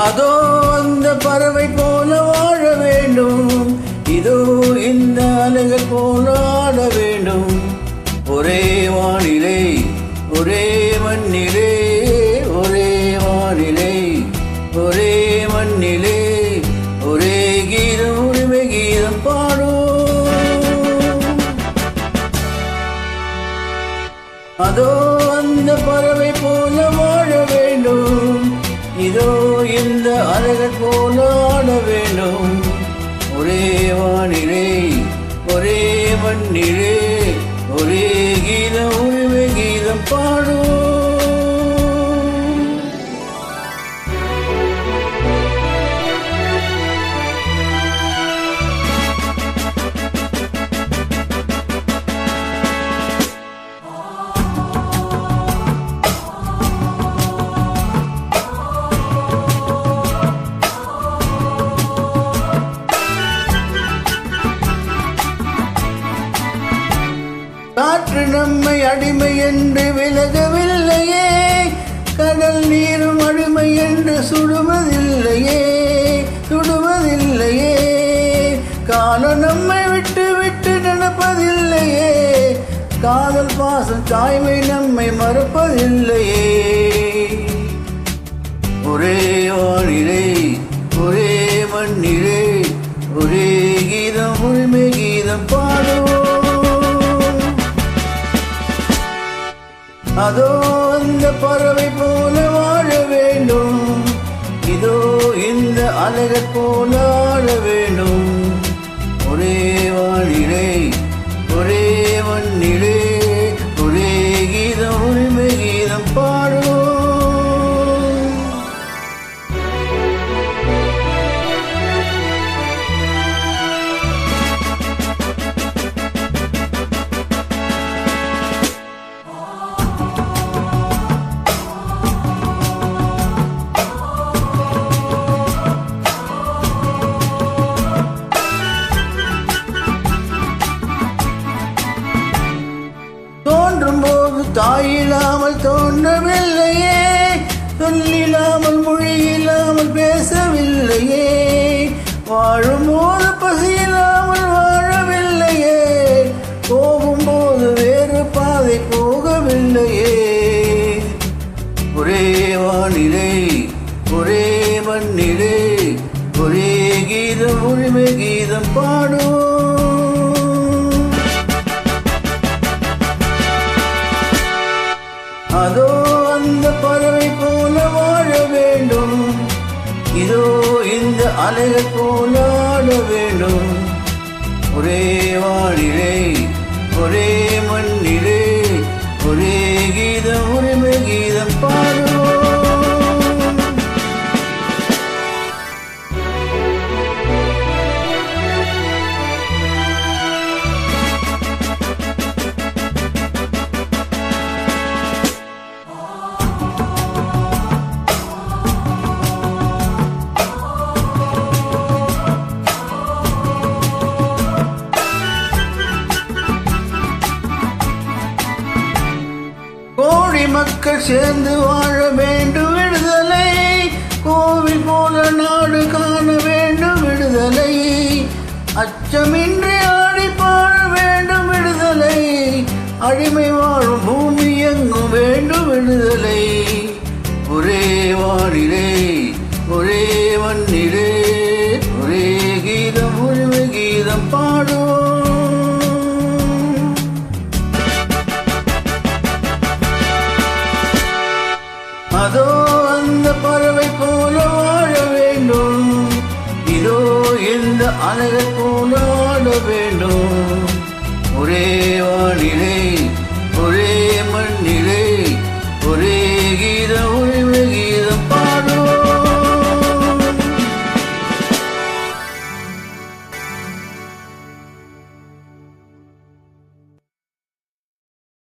அதோ அந்த பறவை போல வாழ வேண்டும், இதோ இந்த அலைகள் போல ஆட வேண்டும். ஒரே வானிலை ஒரே மண்ணிலே, ஒரே வானிலை ஒரே மண்ணிலே, ஒரே கீதம் உரிமை கீதம் பாடும். அதோ அந்த பறவை போல வாழ வேண்டும், இதோ இந்த அலைகள் போல ஆட வேண்டும். ஒரே வானிலை ஒரே மண்ணிலே, ஒரே கீதம் உரிமை கீதம் பாடும். காற்று நம்மை அடிமை என்று விலகவில்லையே, கடல் நீரும் அடிமை என்று சுடுவதில்லையே, சுடுவதில்லையே. காலம் நம்மை விட்டு விட்டு நடப்பதில்லையே, காதல் பாசம் தாய்மை நம்மை மறப்பதில்லையே. ஒரே வானிலை ஒரே மண்ணிலே, ஒரே கீதம் உரிமை கீதம் பாடும். அதோ அந்த பறவை போல வாழ வேண்டும், இதோ இந்த அலைகள் போல ஆட வேண்டும். ஒரே வானிலை ஒரே மண்ணிலே, ஒரே கீதம் உரிமை கீதம் பாடும். தோன்றும் போது தாயில்லாமல் தோன்றவில்லையே, சொல்லில்லாமல் மொழியில்லாமல் பேசவில்லையே, வாழும் போது பசியில்லாமல் வாழவில்லையே, போகும்போது வேறு பாதை போகவில்லையே. ஒரே வானிலை ஒரே மண்ணிலே, ஒரே கீதம் உரிமை கீதம் பாடும். அதோ அந்த பறவை போல வாழ வேண்டும், இதோ இந்த அலைகள் போல ஆட வேண்டும். ஒரே வானிலை ஒரே மண்ணிலே, ஒரே கீதம் உரிமை கீதம் பாடும். கோடி மக்கள் சேர்ந்து வாழ வேண்டும் விடுதலை, கோவில் போல நாடு காண வேண்டும் விடுதலை, அச்சமின்றி ஆடி பாட வேண்டும் விடுதலை, அடிமை வாழும் பூமி எங்கும் வேண்டும் விடுதலை. ஒரே வானிலை ஒரே மண்ணிலே, ஒரே கீதம் உரிமை கீதம் பாடும். அதோ அந்த பறவை போல வாழ வேண்டும், இதோ இந்த அலைகள்